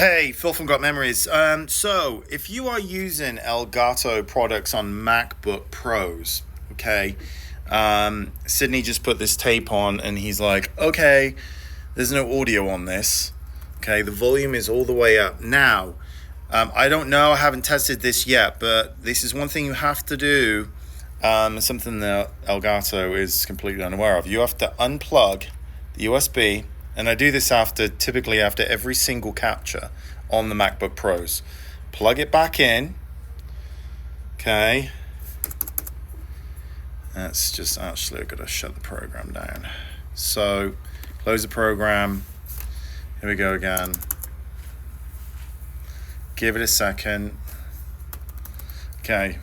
Hey, Phil from Got Memories. So if you are using Elgato products on MacBook Pros, okay, Sydney just put this tape on and he's like, okay, there's no audio on this. Okay, the volume is all the way up. Now, I don't know, I haven't tested this yet, but this is one thing you have to do, something that Elgato is completely unaware of. You have to unplug the USB. And I do this typically after every single capture on the MacBook Pros. Plug it back in. Okay. That's just actually got to shut the program down. So close the program. Here we go again. Give it a second. Okay.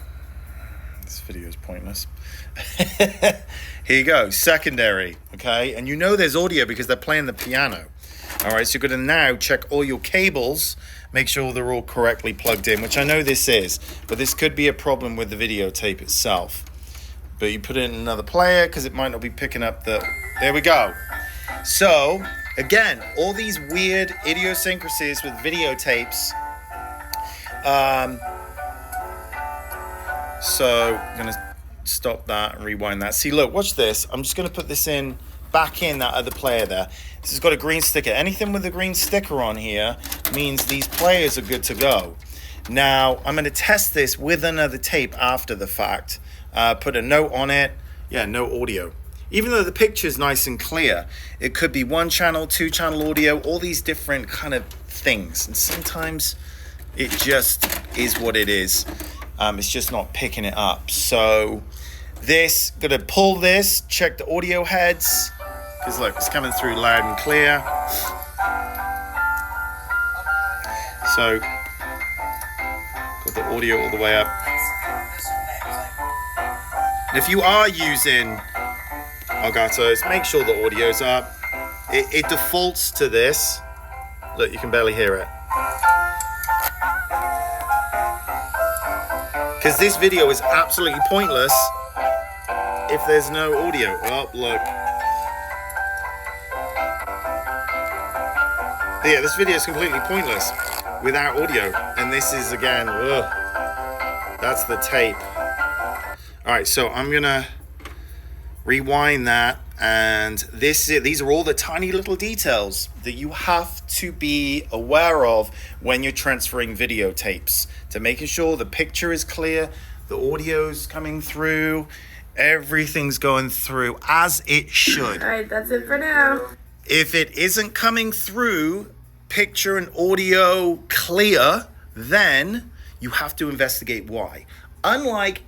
This video is pointless. Here you go, secondary, okay? And you know there's audio because they're playing the piano. All right, so you're gonna now check all your cables, make sure they're all correctly plugged in, which I know this is, but this could be a problem with the videotape itself. But you put it in another player because it might not be picking up there we go. So, again, all these weird idiosyncrasies with videotapes. So, I'm gonna stop that and rewind that. See, look, watch this. I'm just going to put this back in that other player there. This has got a green sticker. Anything with a green sticker on here means these players are good to go. Now, I'm going to test this with another tape after the fact. Put a note on it. Yeah, no audio. Even though the picture is nice and clear, it could be 1-channel, 2-channel audio, all these different kind of things. And sometimes it just is what it is. It's just not picking it up. So gonna pull this, check the audio heads, because look, it's coming through loud and clear. So got the audio all the way up. And if you are using Elgatos, make sure the audio's up. It defaults to this. Look, you can barely hear it. Because this video is absolutely pointless if there's no audio. Oh, look. Yeah, this video is completely pointless without audio. And this is, again, that's the tape. All right, so I'm going to rewind that. And these are all the tiny little details that you have to be aware of when you're transferring videotapes, to making sure the picture is clear, the audio's coming through, everything's going through as it should. All right, that's it for now. If it isn't coming through picture and audio clear, then you have to investigate why. Unlike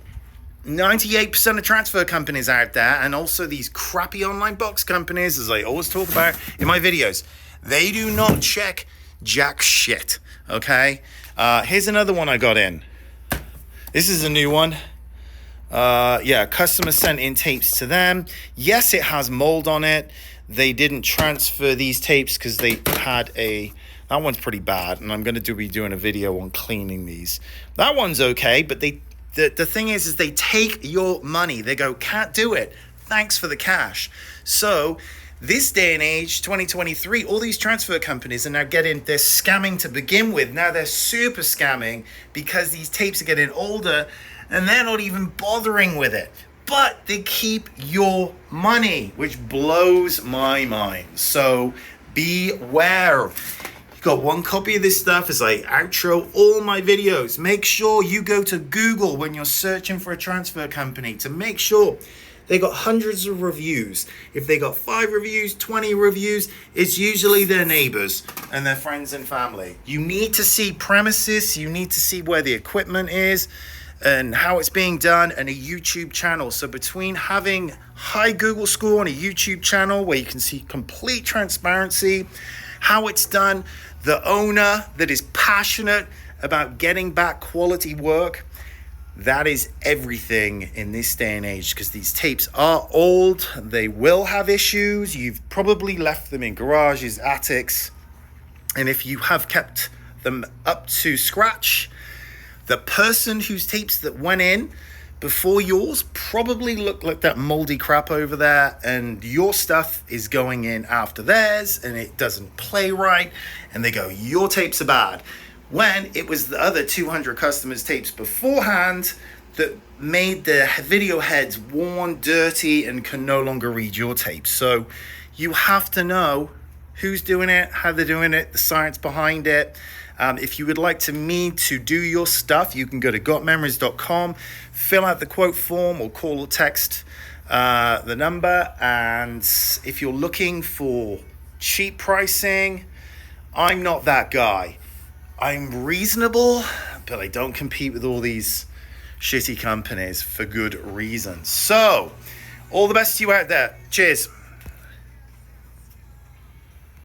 98% of transfer companies out there, and also these crappy online box companies, as I always talk about in my videos, they do not check jack shit, okay? Here's another one I got in. This is a new one. Customer sent in tapes to them. Yes, it has mold on it. They didn't transfer these tapes because they had that one's pretty bad, and I'm going to be doing a video on cleaning these. That one's okay, but the thing is they take your money. They go, can't do it. Thanks for the cash. So this day and age, 2023, all these transfer companies are now they're scamming to begin with. Now they're super scamming because these tapes are getting older and they're not even bothering with it. But they keep your money, which blows my mind. So beware. Got one copy of this stuff as I outro all my videos. Make sure you go to Google when you're searching for a transfer company to make sure they got hundreds of reviews. If they got 5 reviews, 20 reviews, it's usually their neighbors and their friends and family. You need to see premises. You need to see where the equipment is and how it's being done, and a YouTube channel. So between having high Google score and a YouTube channel where you can see complete transparency, how it's done, the owner that is passionate about getting back quality work, that is everything in this day and age, because these tapes are old. They will have issues. You've probably left them in garages, attics, and if you have kept them up to scratch, the person whose tapes that went in before yours probably looked like that moldy crap over there, and your stuff is going in after theirs and it doesn't play right, and they go, your tapes are bad, when it was the other 200 customers' tapes beforehand that made the video heads worn, dirty, and can no longer read your tapes. So you have to know who's doing it, how they're doing it, the science behind it. If you would like me to do your stuff, you can go to gotmemories.com, fill out the quote form, or call or text the number. And if you're looking for cheap pricing, I'm not that guy. I'm reasonable, but I don't compete with all these shitty companies for good reasons. So, all the best to you out there. Cheers.